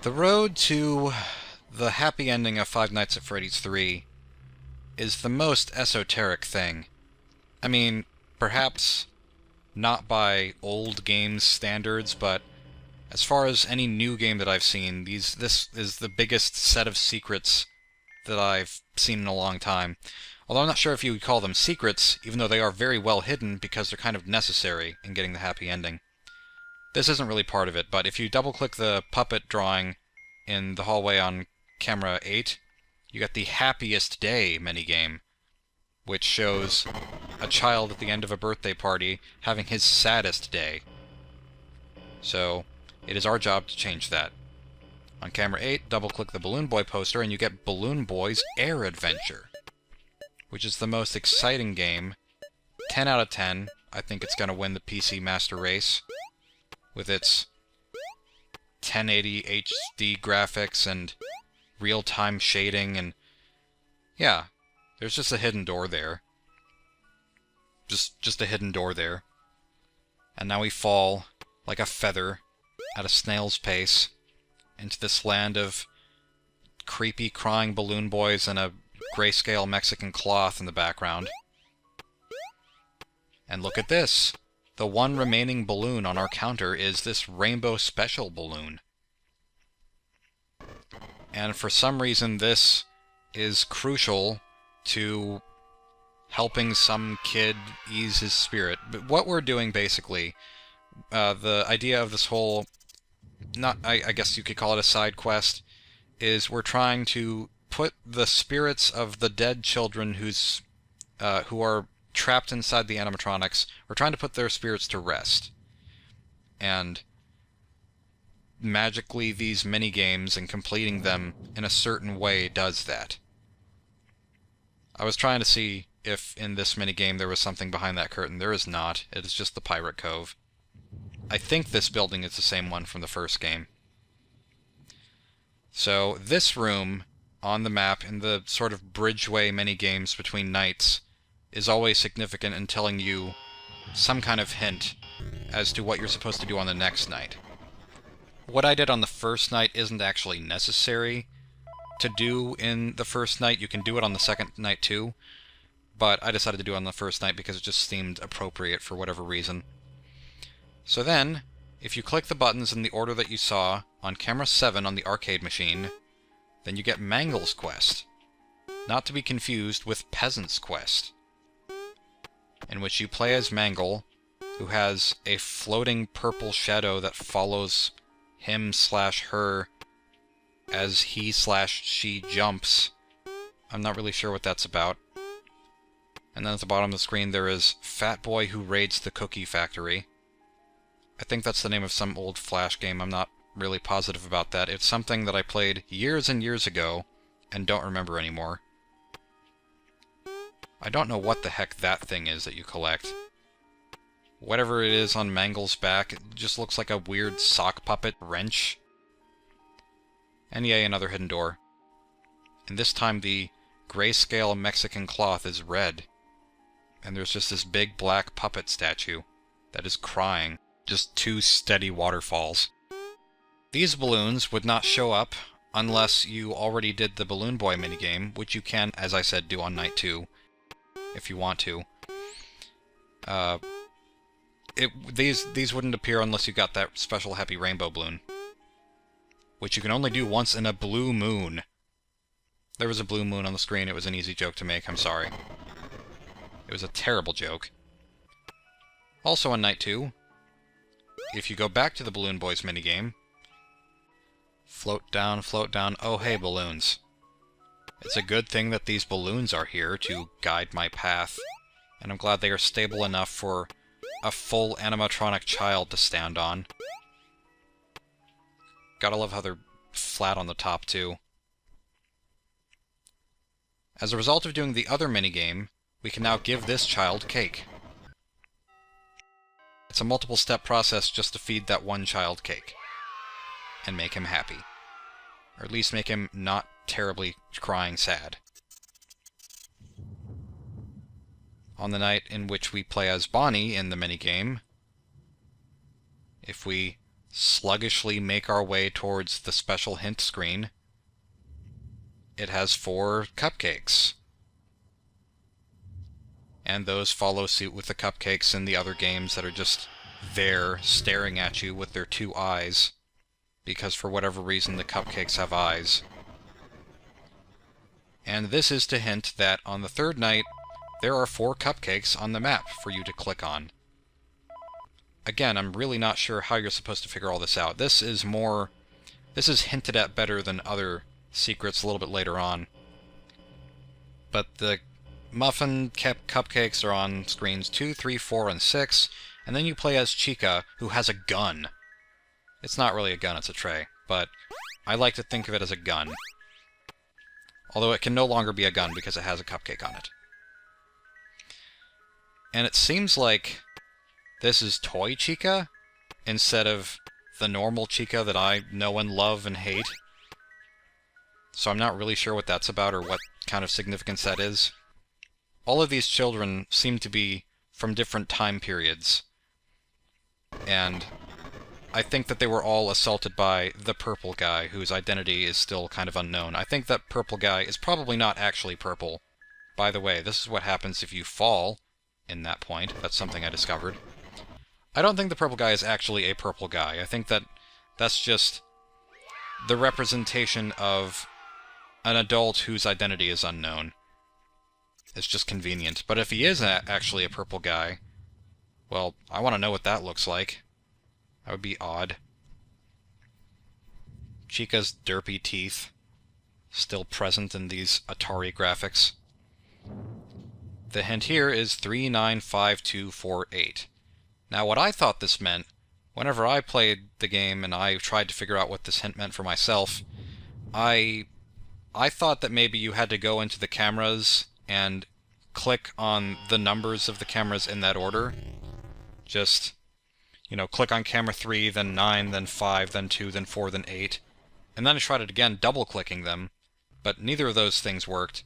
The road to the happy ending of Five Nights at Freddy's 3 is the most esoteric thing. I mean, perhaps not by old games standards, but as far as any new game that I've seen, this is the biggest set of secrets that I've seen in a long time. Although I'm not sure if you would call them secrets, even though they are very well hidden because they're kind of necessary in getting the happy ending. This isn't really part of it, but if you double-click the puppet drawing in the hallway on camera 8, you get the Happiest Day minigame, which shows a child at the end of a birthday party having his saddest day. So, it is our job to change that. On camera 8, double-click the Balloon Boy poster and you get Balloon Boy's Air Adventure, which is the most exciting game. 10 out of 10. I think it's going to win the PC Master Race with its 1080 HD graphics and real-time shading, and yeah, there's just a hidden door there. Just a hidden door there. And now we fall like a feather at a snail's pace into this land of creepy crying balloon boys and a grayscale Mexican cloth in the background. And look at this! The one remaining balloon on our counter is this Rainbow Special balloon. And for some reason this is crucial to helping some kid ease his spirit. But what we're doing basically, the idea of this whole, I guess you could call it a side quest, is we're trying to put the spirits of the dead children who are trapped inside the animatronics, we're trying to put their spirits to rest. And magically these mini-games and completing them in a certain way does that. I was trying to see if in this minigame there was something behind that curtain. There is not. It is just the Pirate Cove. I think this building is the same one from the first game. So this room on the map in the sort of bridgeway mini-games between nights is always significant in telling you some kind of hint as to what you're supposed to do on the next night. What I did on the first night isn't actually necessary to do in the first night. You can do it on the second night too, but I decided to do it on the first night because it just seemed appropriate for whatever reason. So then, if you click the buttons in the order that you saw on camera 7 on the arcade machine, then you get Mangle's Quest, not to be confused with Peasant's Quest, in which you play as Mangle, who has a floating purple shadow that follows him/her as he/she jumps. I'm not really sure what that's about. And then at the bottom of the screen there is Fat Boy Who Raids the Cookie Factory. I think that's the name of some old Flash game. I'm not really positive about that. It's something that I played years and years ago and don't remember anymore. I don't know what the heck that thing is that you collect. Whatever it is on Mangle's back, it just looks like a weird sock puppet wrench. And yay, another hidden door. And this time the grayscale Mexican cloth is red. And there's just this big black puppet statue that is crying. Just two steady waterfalls. These balloons would not show up unless you already did the Balloon Boy minigame, which you can, as I said, do on night 2. If you want to. These wouldn't appear unless you got that special Happy Rainbow balloon, which you can only do once in a blue moon. There was a blue moon on the screen. It was an easy joke to make. I'm sorry. It was a terrible joke. Also on night 2, if you go back to the Balloon Boys minigame, float down, oh hey balloons. It's a good thing that these balloons are here to guide my path, and I'm glad they are stable enough for a full animatronic child to stand on. Gotta love how they're flat on the top, too. As a result of doing the other minigame, we can now give this child cake. It's a multiple-step process just to feed that one child cake. And make him happy. Or at least make him not terribly crying sad. On the night in which we play as Bonnie in the minigame, if we sluggishly make our way towards the special hint screen, it has 4 cupcakes. And those follow suit with the cupcakes in the other games that are just there, staring at you with their 2 eyes, because for whatever reason the cupcakes have eyes. And this is to hint that on the 3rd night, there are 4 cupcakes on the map for you to click on. Again, I'm really not sure how you're supposed to figure all this out. This is hinted at better than other secrets a little bit later on. But the muffin cupcakes are on screens 2, 3, 4, and 6, and then you play as Chica, who has a gun. It's not really a gun, it's a tray, but I like to think of it as a gun. Although it can no longer be a gun because it has a cupcake on it. And it seems like this is Toy Chica instead of the normal Chica that I know and love and hate. So I'm not really sure what that's about or what kind of significance that is. All of these children seem to be from different time periods. And I think that they were all assaulted by the purple guy, whose identity is still kind of unknown. I think that purple guy is probably not actually purple. By the way, this is what happens if you fall in that point. That's something I discovered. I don't think the purple guy is actually a purple guy. I think that that's just the representation of an adult whose identity is unknown. It's just convenient. But if he is actually a purple guy, well, I want to know what that looks like. That would be odd. Chica's derpy teeth, still present in these Atari graphics. The hint here is 395248. Now, what I thought this meant, whenever I played the game and I tried to figure out what this hint meant for myself, I thought that maybe you had to go into the cameras and click on the numbers of the cameras in that order. Just, you know, click on camera 3, then 9, then 5, then 2, then 4, then 8. And then I tried it again, double-clicking them, but neither of those things worked.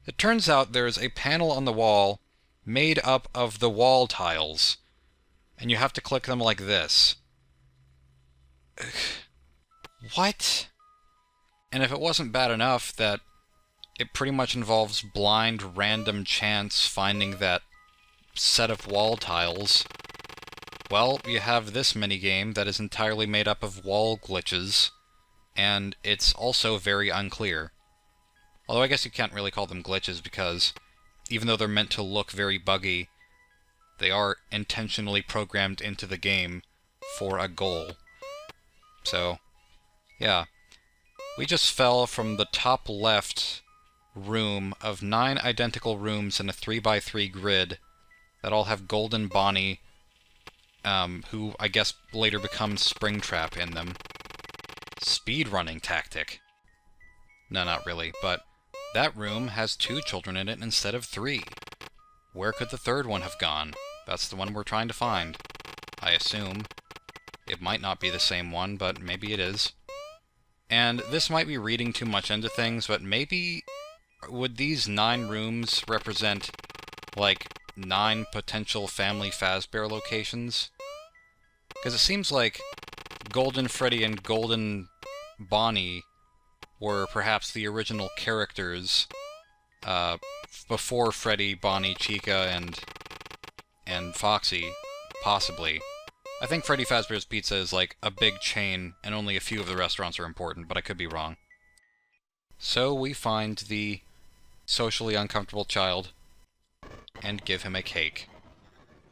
It turns out there's a panel on the wall made up of the wall tiles, and you have to click them like this. What? And if it wasn't bad enough that it pretty much involves blind, random chance finding that set of wall tiles, well, you have this minigame that is entirely made up of wall glitches, and it's also very unclear. Although I guess you can't really call them glitches because, even though they're meant to look very buggy, they are intentionally programmed into the game for a goal. So, yeah. We just fell from the top left room of 9 identical rooms in a 3x3 grid that all have Golden Bonnie, who I guess later becomes Springtrap in them. Speedrunning tactic. No, not really, but that room has 2 children in it instead of 3. Where could the 3rd one have gone? That's the one we're trying to find, I assume. It might not be the same one, but maybe it is. And this might be reading too much into things, but maybe would these 9 rooms represent, like, 9 potential family Fazbear locations? Because it seems like Golden Freddy and Golden Bonnie were perhaps the original characters before Freddy, Bonnie, Chica, and Foxy, possibly. I think Freddy Fazbear's Pizza is like a big chain, and only a few of the restaurants are important, but I could be wrong. So we find the socially uncomfortable child, and give him a cake.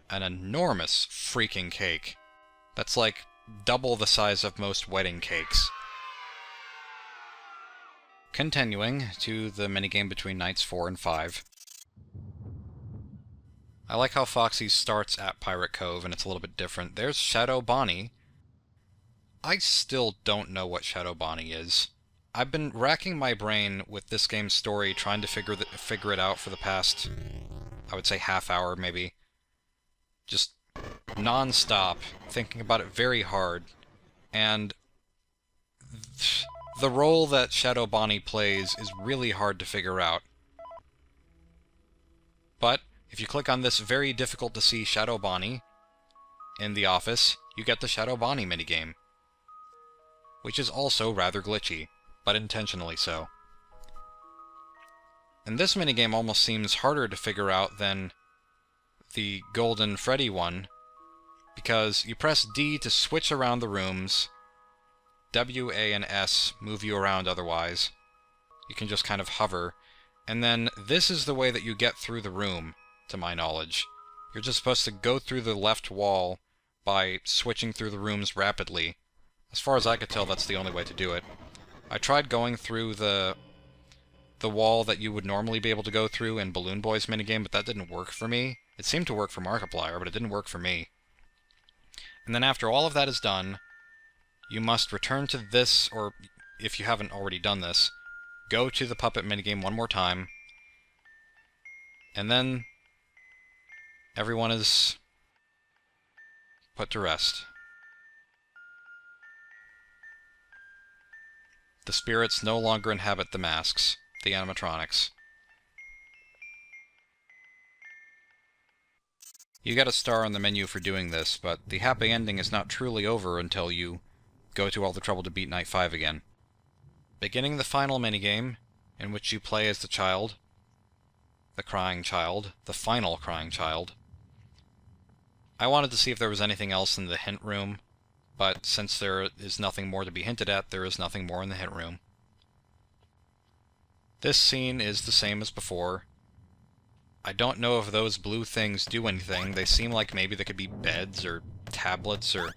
An enormous freaking cake. That's like double the size of most wedding cakes. Continuing to the minigame between nights 4 and 5. I like how Foxy starts at Pirate Cove, and it's a little bit different. There's Shadow Bonnie. I still don't know what Shadow Bonnie is. I've been racking my brain with this game's story, trying to figure it out for the past, I would say, half hour, maybe. Just non-stop, thinking about it very hard. And the role that Shadow Bonnie plays is really hard to figure out. But if you click on this very difficult to see Shadow Bonnie in the office, you get the Shadow Bonnie minigame. which is also rather glitchy, but intentionally so. And this minigame almost seems harder to figure out than the Golden Freddy one, because you press D to switch around the rooms, W, A, and S move you around otherwise. You can just kind of hover, and then this is the way that you get through the room, to my knowledge. You're just supposed to go through the left wall by switching through the rooms rapidly. As far as I could tell, that's the only way to do it. I tried going through the wall that you would normally be able to go through in Balloon Boy's minigame, but that didn't work for me. It seemed to work for Markiplier, but it didn't work for me. And then after all of that is done, you must return to this, or if you haven't already done this, go to the puppet minigame one more time, and then everyone is put to rest. The spirits no longer inhabit the masks, the animatronics. You get a star on the menu for doing this, but the happy ending is not truly over until you go to all the trouble to beat Night 5 again. Beginning the final minigame, in which you play as the child, the crying child, the final crying child. I wanted to see if there was anything else in the hint room, but since there is nothing more to be hinted at, there is nothing more in the hint room. This scene is the same as before. I don't know if those blue things do anything. They seem like maybe they could be beds or tablets or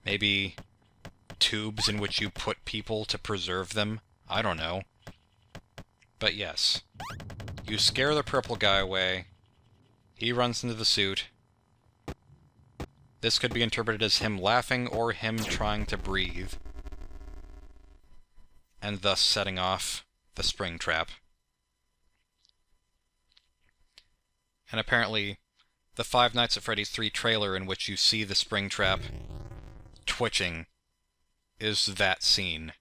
maybe tubes in which you put people to preserve them. I don't know. But yes. You scare the purple guy away. He runs into the suit. This could be interpreted as him laughing or him trying to breathe, and thus setting off the spring trap. And apparently, the Five Nights at Freddy's 3 trailer in which you see the spring trap twitching is that scene.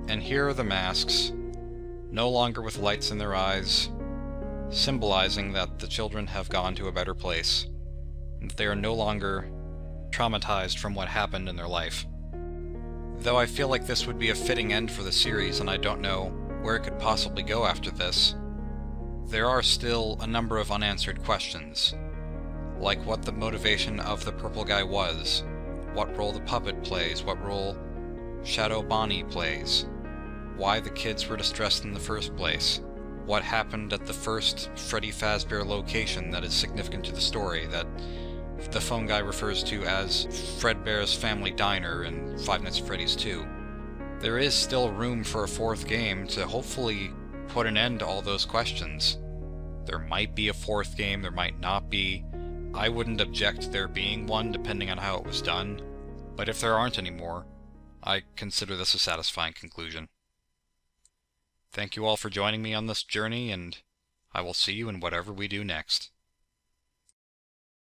And here are the masks, no longer with lights in their eyes, symbolizing that the children have gone to a better place, and that they are no longer traumatized from what happened in their life. Though I feel like this would be a fitting end for the series, and I don't know where it could possibly go after this, there are still a number of unanswered questions, like what the motivation of the purple guy was, what role the puppet plays, what role Shadow Bonnie plays, why the kids were distressed in the first place, what happened at the first Freddy Fazbear location that is significant to the story, that the phone guy refers to as Fredbear's Family Diner in Five Nights at Freddy's 2. There is still room for a fourth game to hopefully put an end to all those questions. There might be a fourth game, there might not be. I wouldn't object there being one, depending on how it was done. But if there aren't any more, I consider this a satisfying conclusion. Thank you all for joining me on this journey, and I will see you in whatever we do next.